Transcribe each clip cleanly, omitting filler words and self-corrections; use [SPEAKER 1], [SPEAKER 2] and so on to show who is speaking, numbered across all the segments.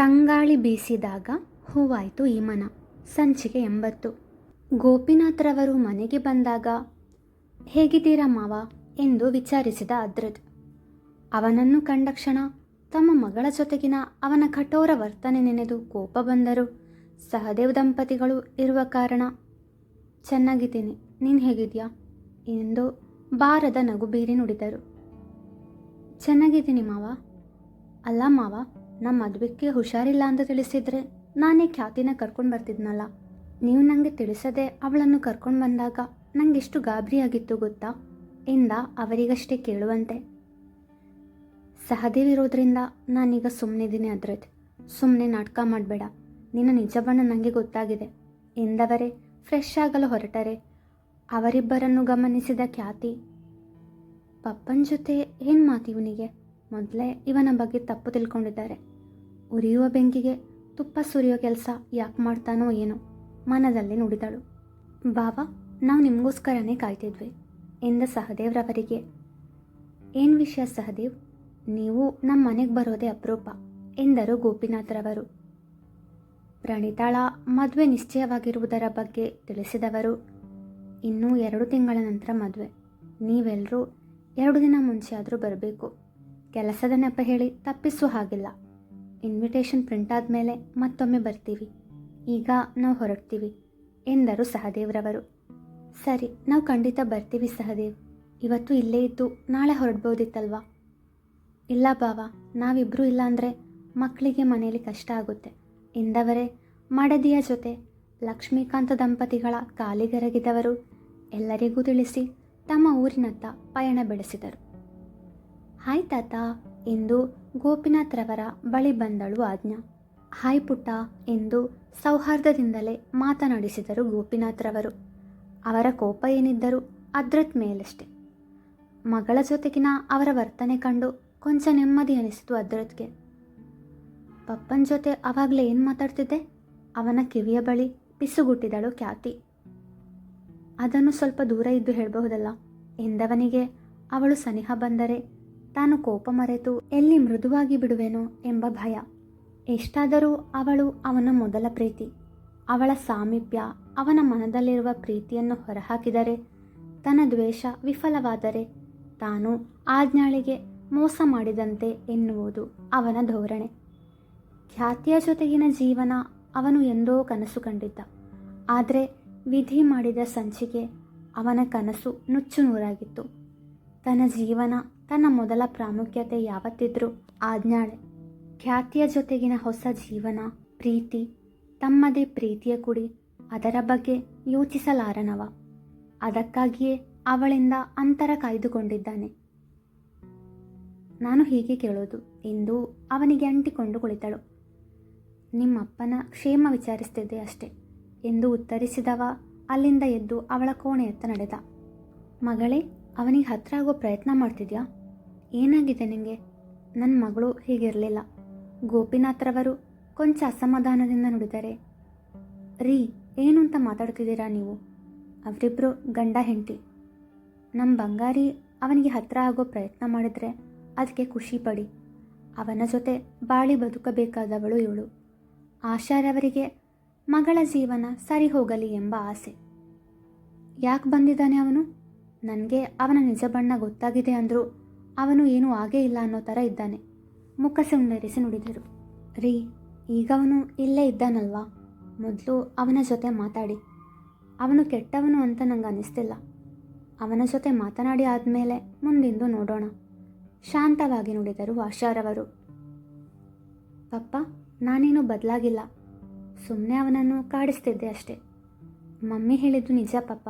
[SPEAKER 1] ತಂಗಾಳಿ ಬೀಸಿದಾಗ ಹೂವಾಯಿತು ಈ ಮನ. ಸಂಚಿಕೆ 80. ಗೋಪಿನಾಥ್ರವರು ಮನೆಗೆ ಬಂದಾಗ ಹೇಗಿದ್ದೀರಾ ಮಾವ ಎಂದು ವಿಚಾರಿಸಿದ ಅದ್ರದ್. ಅವನನ್ನು ಕಂಡ ಕ್ಷಣ ತಮ್ಮ ಮಗಳ ಜೊತೆಗಿನ ಅವನ ಕಠೋರ ವರ್ತನೆ ನೆನೆದು ಕೋಪ ಬಂದರು. ಸಹದೇವ್ ದಂಪತಿಗಳು ಇರುವ ಕಾರಣ ಚೆನ್ನಾಗಿದ್ದೀನಿ, ನೀನು ಹೇಗಿದ್ಯಾ ಎಂದು ಬಾರದ ನಗು ಬೀರಿ ನುಡಿದರು. ಚೆನ್ನಾಗಿದ್ದೀನಿ ಮಾವ. ಅಲ್ಲ ಮಾವ, ನಮ್ಮ ಮದುವೆಗೆ ಹುಷಾರಿಲ್ಲ ಅಂತ ತಿಳಿಸಿದರೆ ನಾನೇ ಖ್ಯಾತಿನ ಕರ್ಕೊಂಡು ಬರ್ತಿದ್ನಲ್ಲ. ನೀವು ನನಗೆ ತಿಳಿಸದೆ ಅವಳನ್ನು ಕರ್ಕೊಂಡು ಬಂದಾಗ ನನಗೆಷ್ಟು ಗಾಬರಿಯಾಗಿತ್ತು ಗೊತ್ತಾ ಎಂದ ಅವರಿಗಷ್ಟೇ ಕೇಳುವಂತೆ. ಸಹದೇವ್ ಇರೋದ್ರಿಂದ ನಾನೀಗ ಸುಮ್ಮನಿದ್ದೀನಿ ಅದ್ರದ್. ಸುಮ್ಮನೆ ನಾಟಕ ಮಾಡಬೇಡ, ನಿನ್ನ ನಿಜ ಬಣ್ಣ ನನಗೆ ಗೊತ್ತಾಗಿದೆ ಎಂದವರೇ ಫ್ರೆಶ್ ಆಗಲು ಹೊರಟರೆ ಅವರಿಬ್ಬರನ್ನು ಗಮನಿಸಿದ ಖ್ಯಾತಿ, ಪಪ್ಪನ ಜೊತೆ ಏನು ಮಾತು ಇವನಿಗೆ? ಮೊದಲೇ ಇವನ ಬಗ್ಗೆ ತಪ್ಪು ತಿಳ್ಕೊಂಡಿದ್ದಾರೆ. ಉರಿಯುವ ಬೆಂಕಿಗೆ ತುಪ್ಪ ಸುರಿಯೋ ಕೆಲಸ ಯಾಕೆ ಮಾಡ್ತಾನೋ ಏನೋ ಮನದಲ್ಲಿ ನುಡಿದಳು. ಬಾಬಾ, ನಾವು ನಿಮಗೋಸ್ಕರನೇ ಕಾಯ್ತಿದ್ವಿ ಎಂದ ಸಹದೇವ್ರವರಿಗೆ. ಏನು ವಿಷಯ ಸಹದೇವ್, ನೀವು ನಮ್ಮ ಮನೆಗೆ ಬರೋದೇ ಅಪರೂಪ ಎಂದರು ಗೋಪಿನಾಥ್ರವರು. ಪ್ರಣೀತಾಳ ಮದುವೆ ನಿಶ್ಚಯವಾಗಿರುವುದರ ಬಗ್ಗೆ ತಿಳಿಸಿದವರು. ಇನ್ನೂ 2 ತಿಂಗಳ ನಂತರ ಮದುವೆ. ನೀವೆಲ್ಲರೂ 2 ದಿನ ಮುಂಚೆ ಆದರೂ ಬರಬೇಕು. ಕೆಲಸದ ನೆಪ ಹೇಳಿ ತಪ್ಪಿಸುವ ಹಾಗಿಲ್ಲ. ಇನ್ವಿಟೇಷನ್ ಪ್ರಿಂಟ್ ಆದಮೇಲೆ ಮತ್ತೊಮ್ಮೆ ಬರ್ತೀವಿ. ಈಗ ನಾವು ಹೊರಡ್ತೀವಿ ಎಂದರು ಸಹದೇವ್ರವರು. ಸರಿ, ನಾವು ಖಂಡಿತ ಬರ್ತೀವಿ ಸಹದೇವ್. ಇವತ್ತು ಇಲ್ಲೇ ಇದ್ದು ನಾಳೆ ಹೊರಡ್ಬೋದಿತ್ತಲ್ವಾ? ಇಲ್ಲ ಬಾವ, ನಾವಿಬ್ಬರೂ ಇಲ್ಲಾಂದರೆ ಮಕ್ಕಳಿಗೆ ಮನೆಯಲ್ಲಿ ಕಷ್ಟ ಆಗುತ್ತೆ ಎಂದವರೇ ಮಡದಿಯ ಜೊತೆ ಲಕ್ಷ್ಮೀಕಾಂತ ದಂಪತಿಗಳ ಕಾಲಿಗೆರಗಿದವರು ಎಲ್ಲರಿಗೂ ತಿಳಿಸಿ ತಮ್ಮ ಊರಿನತ್ತ ಪಯಣ ಬೆಳೆಸಿದರು. ಹಾಯ್ ತಾತ ಎಂದು ಗೋಪಿನಾಥ್ರವರ ಬಳಿ ಬಂದಳು ಆಜ್ಞಾ. ಹಾಯ್ ಪುಟ್ಟ ಎಂದು ಸೌಹಾರ್ದದಿಂದಲೇ ಮಾತನಾಡಿಸಿದರು ಗೋಪಿನಾಥ್ರವರು. ಅವರ ಕೋಪ ಏನಿದ್ದರೂ ಅದ್ರದ್ ಮೇಲಷ್ಟೆ. ಮಗಳ ಜೊತೆಗಿನ ಅವರ ವರ್ತನೆ ಕಂಡು ಕೊಂಚ ನೆಮ್ಮದಿ ಅನಿಸಿತು ಅದ್ರದ್ಗೆ. ಪಪ್ಪನ ಜೊತೆ ಆವಾಗಲೇ ಏನು ಮಾತಾಡ್ತಿದ್ದೆ? ಅವನ ಕಿವಿಯ ಬಳಿ ಪಿಸುಗುಟ್ಟಿದಳು ಖ್ಯಾತಿ. ಅದನ್ನು ಸ್ವಲ್ಪ ದೂರ ಇದ್ದು ಹೇಳಬಹುದಲ್ಲ ಎಂದವನಿಗೆ ಅವಳು ಸನಿಹ ಬಂದರೆ ತಾನು ಕೋಪ ಮರೆತು ಎಲ್ಲಿ ಮೃದುವಾಗಿ ಬಿಡುವೆನೋ ಎಂಬ ಭಯ. ಎಷ್ಟಾದರೂ ಅವಳು ಅವನ ಮೊದಲ ಪ್ರೀತಿ. ಅವಳ ಸಾಮೀಪ್ಯ ಅವನ ಮನದಲ್ಲಿರುವ ಪ್ರೀತಿಯನ್ನು ಹೊರಹಾಕಿದರೆ, ತನ್ನ ದ್ವೇಷ ವಿಫಲವಾದರೆ ತಾನು ಆಜ್ಞಾಳಿಗೆ ಮೋಸ ಮಾಡಿದಂತೆ ಎನ್ನುವುದು ಅವನ ಧೋರಣೆ. ಖ್ಯಾತಿಯ ಜೊತೆಗಿನ ಜೀವನ ಅವನು ಎಂದೋ ಕನಸು ಕಂಡಿದ್ದ. ಆದರೆ ವಿಧಿ ಮಾಡಿದ ಸಂಚಿಗೆ ಅವನ ಕನಸು ನುಚ್ಚು ನೂರಾಗಿತ್ತು. ತನ್ನ ಜೀವನ, ತನ್ನ ಮೊದಲ ಪ್ರಾಮುಖ್ಯತೆ ಯಾವತ್ತಿದ್ರೂ ಆಜ್ಞಾಳೆ. ಖ್ಯಾತಿಯ ಜೊತೆಗಿನ ಹೊಸ ಜೀವನ, ಪ್ರೀತಿ, ತಮ್ಮದೇ ಪ್ರೀತಿಯ ಕುಡಿ, ಅದರ ಬಗ್ಗೆ ಯೋಚಿಸಲಾರನವ. ಅದಕ್ಕಾಗಿಯೇ ಅವಳಿಂದ ಅಂತರ ಕಾಯ್ದುಕೊಂಡಿದ್ದಾನೆ. ನಾನು ಹೀಗೆ ಕೇಳೋದು ಎಂದು ಅವನಿಗೆ ಅಂಟಿಕೊಂಡು ಕುಳಿತಳು. ನಿಮ್ಮಪ್ಪನ ಕ್ಷೇಮ ವಿಚಾರಿಸ್ತಿದ್ದೆ ಅಷ್ಟೆ ಎಂದು ಉತ್ತರಿಸಿದವ ಅಲ್ಲಿಂದ ಎದ್ದು ಅವಳ ಕೋಣೆಯತ್ತ ನಡೆದ. ಮಗಳೇ, ಅವನಿಗೆ ಹತ್ರ ಆಗೋ ಪ್ರಯತ್ನ ಮಾಡ್ತಿದ್ಯಾ? ಏನಾಗಿದೆ ನಿನಗೆ? ನನ್ನ ಮಗಳು ಹೀಗಿರಲಿಲ್ಲ. ಗೋಪಿನಾಥ್ರವರು ಕೊಂಚ ಅಸಮಾಧಾನದಿಂದ ನುಡಿದರೆ. ರೀ, ಏನು ಅಂತ ಮಾತಾಡ್ತಿದ್ದೀರಾ ನೀವು? ಅವರಿಬ್ಬರು ಗಂಡ ಹೆಂಡತಿ. ನಮ್ಮ ಬಂಗಾರಿ ಅವನಿಗೆ ಹತ್ರ ಆಗೋ ಪ್ರಯತ್ನ ಮಾಡಿದರೆ ಅದಕ್ಕೆ ಖುಷಿ ಪಡಿ. ಅವನ ಜೊತೆ ಬಾಳಿ ಬದುಕಬೇಕಾದವಳು ಇವಳು. ಆಶಾರವರಿಗೆ ಮಗಳ ಜೀವನ ಸರಿ ಹೋಗಲಿ ಎಂಬ ಆಸೆ. ಯಾಕೆ ಬಂದಿದ್ದಾನೆ ಅವನು? ನನಗೆ ಅವನ ನಿಜ ಬಣ್ಣ ಗೊತ್ತಾಗಿದೆ ಅಂದರೂ ಅವನು ಏನೂ ಆಗೇ ಇಲ್ಲ ಅನ್ನೋ ಥರ ಇದ್ದಾನೆ. ಮುಖ ಸುಂದರಿಸಿ ನುಡಿದರು. ರೀ, ಈಗ ಅವನು ಇಲ್ಲೇ ಇದ್ದಾನಲ್ವಾ? ಮೊದಲು ಅವನ ಜೊತೆ ಮಾತಾಡಿ. ಅವನು ಕೆಟ್ಟವನು ಅಂತ ನಂಗೆ ಅನ್ನಿಸ್ತಿಲ್ಲ. ಅವನ ಜೊತೆ ಮಾತನಾಡಿ ಆದಮೇಲೆ ಮುಂದಿಂದು ನೋಡೋಣ ಶಾಂತವಾಗಿ ನುಡಿದರು ಆಶಾರವರು. ಪಪ್ಪ, ನಾನೇನು ಬದಲಾಗಿಲ್ಲ. ಸುಮ್ಮನೆ ಅವನನ್ನು ಕಾಡಿಸ್ತಿದ್ದೆ ಅಷ್ಟೆ. ಮಮ್ಮಿ ಹೇಳಿದ್ದು ನಿಜ ಪಪ್ಪ,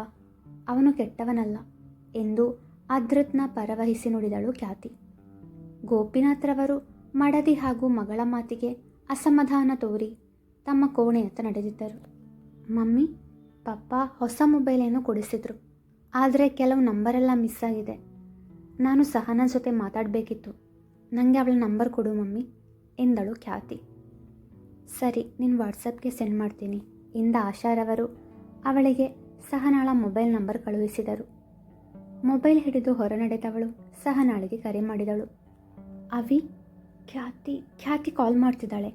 [SPEAKER 1] ಅವನು ಕೆಟ್ಟವನಲ್ಲ ಎಂದು ಅದ್ರತ್ನ ಪರವಹಿಸಿ ನುಡಿದಳು ಖ್ಯಾತಿ. ಗೋಪಿನಾಥ್ರವರು ಮಡದಿ ಹಾಗೂ ಮಗಳ ಮಾತಿಗೆ ಅಸಮಾಧಾನ ತೋರಿ ತಮ್ಮ ಕೋಣೆಯತ್ತ ನಡೆದಿದ್ದರು. ಮಮ್ಮಿ, ಪಪ್ಪ ಹೊಸ ಮೊಬೈಲೇನೋ ಕೊಡಿಸಿದ್ರು. ಆದರೆ ಕೆಲವು ನಂಬರೆಲ್ಲ ಮಿಸ್ ಆಗಿದೆ. ನಾನು ಸಹನ ಜೊತೆ ಮಾತಾಡಬೇಕಿತ್ತು. ನನಗೆ ಅವಳ ನಂಬರ್ ಕೊಡು ಮಮ್ಮಿ ಎಂದಳು ಖ್ಯಾತಿ. ಸರಿ, ನಿನ್ನ ವಾಟ್ಸಪ್ಗೆ ಸೆಂಡ್ ಮಾಡ್ತೀನಿ ಎಂದ ಆಶಾರವರು ಅವಳಿಗೆ ಸಹನಾಳ ಮೊಬೈಲ್ ನಂಬರ್ ಕಳುಹಿಸಿದರು. ಮೊಬೈಲ್ ಹಿಡಿದು ಹೊರ ನಡೆದವಳು ಸಹನಾಳಿಗೆ ಕರೆ ಮಾಡಿದಳು. ಅವಿ, ಖ್ಯಾತಿ ಕಾಲ್ ಮಾಡ್ತಿದ್ದಾಳೆ.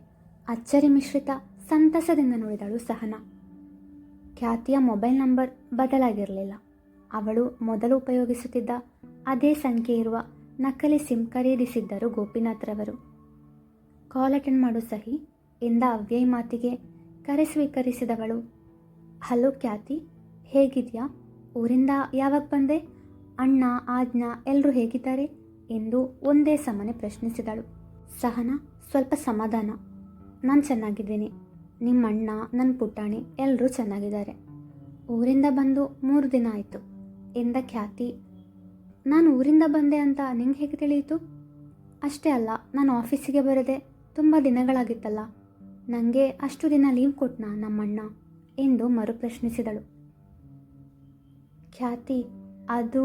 [SPEAKER 1] ಅಚ್ಚರಿ ಮಿಶ್ರಿತ ಸಂತಸದಿಂದ ನೋಡಿದಳು ಸಹನಾ. ಖ್ಯಾತಿಯ ಮೊಬೈಲ್ ನಂಬರ್ ಬದಲಾಗಿರಲಿಲ್ಲ. ಅವಳು ಮೊದಲು ಉಪಯೋಗಿಸುತ್ತಿದ್ದ ಅದೇ ಸಂಖ್ಯೆ ಇರುವ ನಕಲಿ ಸಿಮ್ ಖರೀದಿಸಿದ್ದರು ಗೋಪಿನಾಥ್ರವರು. ಕಾಲ್ ಅಟೆಂಡ್ ಮಾಡು ಸಹಿ ಎಂದ ಅವ್ಯಯ್ ಮಾತಿಗೆ ಕರೆ ಸ್ವೀಕರಿಸಿದವಳು. ಹಲೋ ಖ್ಯಾತಿ, ಹೇಗಿದೆಯಾ? ಊರಿಂದ ಯಾವಾಗ ಬಂದೆ? ಅಣ್ಣ ಆಜ್ಞಾ ಎಲ್ಲರೂ ಹೇಗಿದ್ದಾರೆ ಎಂದು ಒಂದೇ ಸಮನೆ ಪ್ರಶ್ನಿಸಿದಳು. ಸಹನಾ ಸ್ವಲ್ಪ ಸಮಾಧಾನ, ನಾನು ಚೆನ್ನಾಗಿದ್ದೀನಿ. ನಿಮ್ಮ ಅಣ್ಣ, ನನ್ನ ಪುಟಾಣಿ ಎಲ್ಲರೂ ಚೆನ್ನಾಗಿದ್ದಾರೆ. ಊರಿಂದ ಬಂದು 3 ದಿನ ಆಯಿತು ಎಂದ ಖ್ಯಾತಿ. ನಾನು ಊರಿಂದ ಬಂದೆ ಅಂತ ನಿಂಗೆ ಹೇಗೆ ತಿಳಿಯಿತು? ಅಷ್ಟೇ ಅಲ್ಲ, ನಾನು ಆಫೀಸಿಗೆ ಬರದೆ ತುಂಬ ದಿನಗಳಾಗಿತ್ತಲ್ಲ, ನನಗೆ ಅಷ್ಟು ದಿನ ಲೀವ್ ಕೊಟ್ನಾ ನಮ್ಮಣ್ಣ ಎಂದು ಮರುಪ್ರಶ್ನಿಸಿದಳು. ಖ್ಯಾತಿ, ಅದು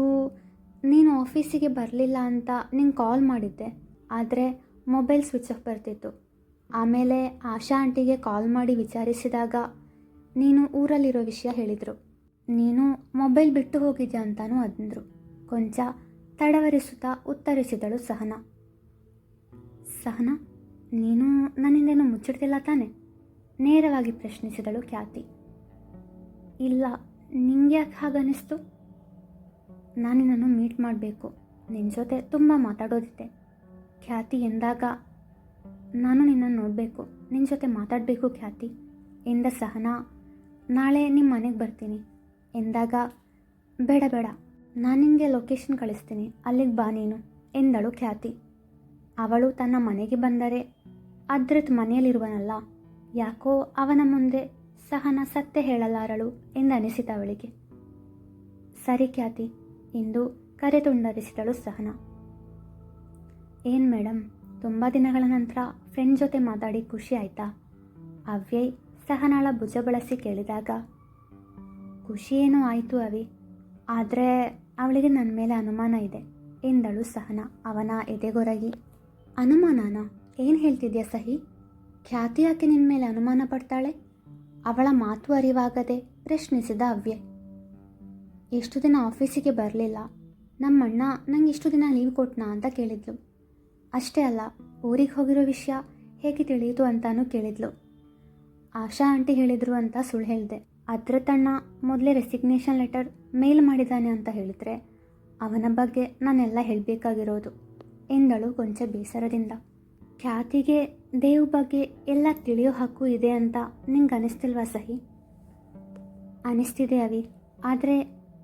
[SPEAKER 1] ನೀನು ಆಫೀಸಿಗೆ ಬರಲಿಲ್ಲ ಅಂತ ನಿಂಗೆ ಕಾಲ್ ಮಾಡಿದ್ದೆ, ಆದರೆ ಮೊಬೈಲ್ ಸ್ವಿಚ್ ಆಫ್ ಬರ್ತಿತ್ತು. ಆಮೇಲೆ ಆಶಾ ಆಂಟಿಗೆ ಕಾಲ್ ಮಾಡಿ ವಿಚಾರಿಸಿದಾಗ ನೀನು ಊರಲ್ಲಿರೋ ವಿಷಯ ಹೇಳಿದರು. ನೀನು ಮೊಬೈಲ್ ಬಿಟ್ಟು ಹೋಗಿದ್ಯಾ ಅಂತಾನೂ ಅಂದರು. ಕೊಂಚ ತಡವರಿಸುತ್ತಾ ಉತ್ತರಿಸಿದಳು ಸಹನಾ. ಸಹನಾ, ನೀನು ನನ್ನಿಂದೇನು ಮುಚ್ಚಿಡ್ತಿಲ್ಲ ತಾನೆ? ನೇರವಾಗಿ ಪ್ರಶ್ನಿಸಿದಳು ಖ್ಯಾತಿ. ಇಲ್ಲ, ನಿಂಗೆ ಯಾಕೆ ಹಾಗನ್ನಿಸ್ತು? ನಾನು ನಿನ್ನನ್ನು ಮೀಟ್ ಮಾಡಬೇಕು, ನಿನ್ನ ಜೊತೆ ತುಂಬ ಮಾತಾಡೋದಿದೆ ಖ್ಯಾತಿ ಎಂದಾಗ. ನಾನು ನಿನ್ನನ್ನು ನೋಡಬೇಕು, ನಿನ್ನ ಜೊತೆ ಮಾತಾಡಬೇಕು ಖ್ಯಾತಿ ಎಂದ ಸಹನಾ. ನಾಳೆ ನಿಮ್ಮ ಮನೆಗೆ ಬರ್ತೀನಿ ಎಂದಾಗ, ಬೇಡ ಬೇಡ, ನಾನು ನಿನಗೆ ಲೊಕೇಶನ್ ಕಳಿಸ್ತೀನಿ, ಅಲ್ಲಿಗೆ ಬಾ ನೀನು ಎಂದಳು ಖ್ಯಾತಿ. ಅವಳು ತನ್ನ ಮನೆಗೆ ಬಂದರೆ ಅದ್ರತ್ ಮನೆಯಲ್ಲಿರುವನಲ್ಲ, ಯಾಕೋ ಅವನ ಮುಂದೆ ಸಹನಾ ಸತ್ಯ ಹೇಳಲಾರಳು ಎಂದನಿಸಿತವಳಿಗೆ. ಸರಿ ಖ್ಯಾತಿ ಎಂದು ಕರೆ ತುಂಡರಿಸಿದಳು ಸಹನಾ. ಏನು ಮೇಡಮ್, ತುಂಬ ದಿನಗಳ ನಂತರ ಫ್ರೆಂಡ್ ಜೊತೆ ಮಾತಾಡಿ ಖುಷಿ ಆಯಿತಾ? ಅವ್ಯಯ್ ಸಹನಾಳ ಭುಜ ಬಳಸಿ ಕೇಳಿದಾಗ, ಖುಷಿ ಏನೋ ಆಯಿತು ಅವಿ, ಆದರೆ ಅವಳಿಗೆ ನನ್ನ ಮೇಲೆ ಅನುಮಾನ ಇದೆ ಎಂದಳು ಸಹನಾ ಅವನ ಎದೆಗೊರಗಿ. ಅನುಮಾನನ? ಏನು ಹೇಳ್ತಿದ್ಯಾ ಸಹಿ? ಖ್ಯಾತಿ ಯಾಕೆ ನಿನ್ನ ಮೇಲೆ ಅನುಮಾನ ಪಡ್ತಾಳೆ? ಅವಳ ಮಾತು ಅರಿವಾಗದೆ ಪ್ರಶ್ನಿಸಿದ ಅವ್ಯಯ್. ಎಷ್ಟು ದಿನ ಆಫೀಸಿಗೆ ಬರಲಿಲ್ಲ, ನಮ್ಮಣ್ಣ ನಂಗೆ ಇಷ್ಟು ದಿನ ಲೀವ್ ಕೊಟ್ನಾ ಅಂತ ಕೇಳಿದ್ಲು. ಅಷ್ಟೇ ಅಲ್ಲ, ಊರಿಗೆ ಹೋಗಿರೋ ವಿಷಯ ಹೇಗೆ ತಿಳಿಯಿತು ಅಂತಾನೂ ಕೇಳಿದ್ಲು. ಆಶಾ ಆಂಟಿ ಹೇಳಿದರು ಅಂತ ಸುಳ್ಳು ಹೇಳಿದೆ. ಅದರ ತಣ್ಣ ಮೊದಲೇ ರೆಸಿಗ್ನೇಷನ್ ಲೆಟರ್ ಮೇಲ್ ಮಾಡಿದ್ದಾನೆ ಅಂತ ಹೇಳಿದರೆ ಅವನ ಬಗ್ಗೆ ನಾನೆಲ್ಲ ಹೇಳಬೇಕಾಗಿರೋದು ಎಂದಳು ಕೊಂಚ ಬೇಸರದಿಂದ. ಖ್ಯಾತಿಗೆ ದೇವ್ ಬಗ್ಗೆ ಎಲ್ಲ ತಿಳಿಯೋ ಹಕ್ಕು ಇದೆ ಅಂತ ನಿಂಗೆ ಅನಿಸ್ತಿಲ್ವಾ ಸಹಿ? ಅನಿಸ್ತಿದೆ ಅವಿ, ಆದರೆ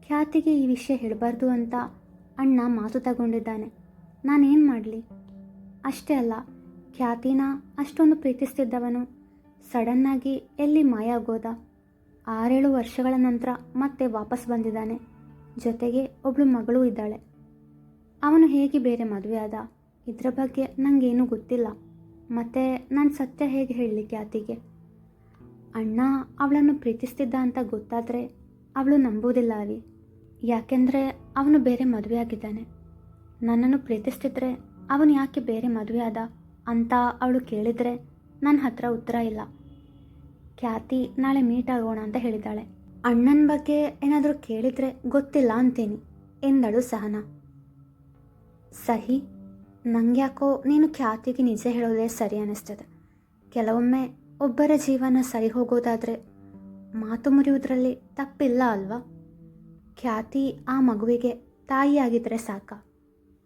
[SPEAKER 1] ಖ್ಯಾತಿಗೆ ಈ ವಿಷಯ ಹೇಳಬಾರ್ದು ಅಂತ ಅಣ್ಣ ಮಾತು ತಗೊಂಡಿದ್ದಾನೆ. ನಾನೇನು ಮಾಡಲಿ? ಅಷ್ಟೇ ಅಲ್ಲ, ಖ್ಯಾತಿನ ಅಷ್ಟೊಂದು ಪ್ರೀತಿಸ್ತಿದ್ದವನು ಸಡನ್ನಾಗಿ ಎಲ್ಲಿ ಮಾಯ ಆಗೋದ? 6-7 ವರ್ಷಗಳ ನಂತರ ಮತ್ತೆ ವಾಪಸ್ ಬಂದಿದ್ದಾನೆ. ಜೊತೆಗೆ ಒಬ್ಳು ಮಗಳು ಇದ್ದಾಳೆ. ಅವನು ಹೇಗೆ ಬೇರೆ ಮದುವೆ ಆದ? ಇದರ ಬಗ್ಗೆ ನನಗೇನೂ ಗೊತ್ತಿಲ್ಲ. ಮತ್ತು ನಾನು ಸತ್ಯ ಹೇಗೆ ಹೇಳಲಿ ಖ್ಯಾತಿಗೆ? ಅಣ್ಣ ಅವಳನ್ನು ಪ್ರೀತಿಸ್ತಿದ್ದ ಅಂತ ಗೊತ್ತಾದರೆ ಅವಳು ನಂಬುವುದಿಲ್ಲ ಅವಿ. ಯಾಕೆಂದರೆ ಅವನು ಬೇರೆ ಮದುವೆ ಆಗಿದ್ದಾನೆ. ನನ್ನನ್ನು ಪ್ರೀತಿಸ್ತಿದ್ರೆ ಅವನು ಯಾಕೆ ಬೇರೆ ಮದುವೆ ಆದ ಅಂತ ಅವಳು ಕೇಳಿದರೆ ನನ್ನ ಹತ್ರ ಉತ್ತರ ಇಲ್ಲ. ಖ್ಯಾತಿ ನಾಳೆ ಮೀಟ್ ಆಗೋಣ ಅಂತ ಹೇಳಿದ್ದಾಳೆ. ಅಣ್ಣನ ಬಗ್ಗೆ ಏನಾದರೂ ಕೇಳಿದರೆ ಗೊತ್ತಿಲ್ಲ ಅಂತೀನಿ ಎಂದಳು ಸಹನಾ. ಸಹಿ, ನಂಗ್ಯಾಕೋ ನೀನು ಖ್ಯಾತಿಗೆ ನಿಜ ಹೇಳೋದೇ ಸರಿ ಅನ್ನಿಸ್ತದೆ. ಕೆಲವೊಮ್ಮೆ ಒಬ್ಬರ ಜೀವನ ಸರಿ ಹೋಗೋದಾದರೆ ಮಾತು ಮುರಿಯುವುದರಲ್ಲಿ ತಪ್ಪಿಲ್ಲ ಅಲ್ವಾ? ಖ್ಯಾತಿ ಆ ಮಗುವಿಗೆ ತಾಯಿಯಾಗಿದ್ದರೆ ಸಾಕ.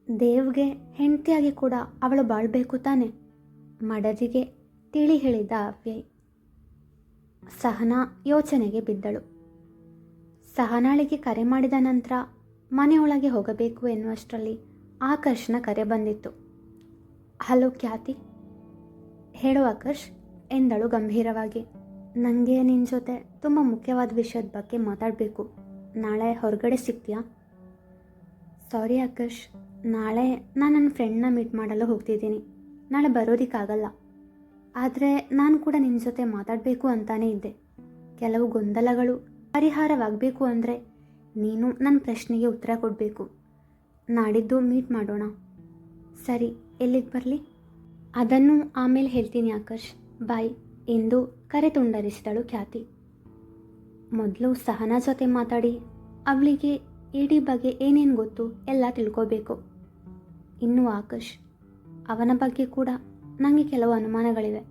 [SPEAKER 1] ದೇವ್ಗೆ ಹೆಂಡತಿಯಾಗಿ ಕೂಡ ಅವಳು ಬಾಳ್ಬೇಕು ತಾನೆ? ಮಡದಿಗೆ ತಿಳಿ ಹೇಳಿದ ಅವ್ಯಯ್. ಸಹನಾ ಯೋಚನೆಗೆ ಬಿದ್ದಳು. ಸಹನಾಳಿಗೆ ಕರೆ ಮಾಡಿದ ನಂತರ ಮನೆಯೊಳಗೆ ಹೋಗಬೇಕು ಎನ್ನುವಷ್ಟರಲ್ಲಿ ಆಕರ್ಷನ ಕರೆ ಬಂದಿತ್ತು. ಹಲೋ ಖ್ಯಾತಿ. ಹೇಳು ಆಕರ್ಷ್ ಎಂದಳು ಗಂಭೀರವಾಗಿ. ನನಗೆ ನಿನ್ನ ಜೊತೆ ತುಂಬ ಮುಖ್ಯವಾದ ವಿಷಯದ ಬಗ್ಗೆ ಮಾತಾಡಬೇಕು. ನಾಳೆ ಹೊರಗಡೆ ಸಿಗ್ತೀಯಾ? ಸಾರಿ ಆಕರ್ಷ್, ನಾಳೆ ನಾನು ನನ್ನ ಫ್ರೆಂಡ್ನ ಮೀಟ್ ಮಾಡಲು ಹೋಗ್ತಿದ್ದೀನಿ. ನಾಳೆ ಬರೋದಕ್ಕಾಗಲ್ಲ. ಆದರೆ ನಾನು ಕೂಡ ನಿನ್ನ ಜೊತೆ ಮಾತಾಡಬೇಕು ಅಂತಾನೇ ಇದ್ದೆ. ಕೆಲವು ಗೊಂದಲಗಳು ಪರಿಹಾರವಾಗಬೇಕು ಅಂದರೆ ನೀನು ನನ್ನ ಪ್ರಶ್ನೆಗೆ ಉತ್ತರ ಕೊಡಬೇಕು. ನಾಡಿದ್ದು ಮೀಟ್ ಮಾಡೋಣ. ಸರಿ, ಎಲ್ಲಿಗೆ ಬರಲಿ? ಅದನ್ನು ಆಮೇಲೆ ಹೇಳ್ತೀನಿ ಆಕರ್ಷ್, ಬಾಯ್ ಎಂದು ಕರೆ ತುಂಡರಿಸಿದಳು ಖ್ಯಾತಿ. ಮೊದಲು ಸಹನಾ ಜೊತೆ ಮಾತಾಡಿ ಅವಳಿಗೆ ಇಡೀ ಬಗ್ಗೆ ಏನೇನು ಗೊತ್ತು ಎಲ್ಲ ತಿಳ್ಕೋಬೇಕು. ಇನ್ನು ಆಕರ್ಷ್, ಅವನ ಬಗ್ಗೆ ಕೂಡ ನನಗೆ ಕೆಲವು ಅನುಮಾನಗಳಿವೆ.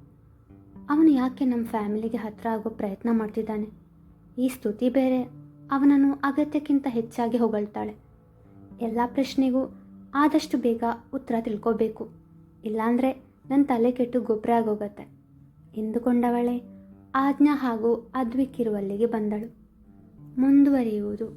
[SPEAKER 1] ಅವನು ಯಾಕೆ ನಮ್ಮ ಫ್ಯಾಮಿಲಿಗೆ ಹತ್ತಿರ ಆಗೋ ಪ್ರಯತ್ನ ಮಾಡ್ತಿದ್ದಾನೆ? ಈ ಸ್ತುತಿ ಬೇರೆ ಅವನನ್ನು ಅಗತ್ಯಕ್ಕಿಂತ ಹೆಚ್ಚಾಗಿ ಹೊಗಳ್ತಾಳೆ. ಎಲ್ಲ ಪ್ರಶ್ನೆಗೂ ಆದಷ್ಟು ಬೇಗ ಉತ್ತರ ತಿಳ್ಕೋಬೇಕು, ಇಲ್ಲಾಂದರೆ ನನ್ನ ತಲೆ ಕೆಟ್ಟು ಗೊಬ್ಬರ ಆಗೋಗತ್ತೆ ಎಂದುಕೊಂಡವಳೆ ಆಜ್ಞಾ ಹಾಗೂ ಅದ್ವಿಕ್ ಇರುವಲ್ಲಿಗೆ ಬಂದಳು. ಮುಂದುವರಿಯುವುದು.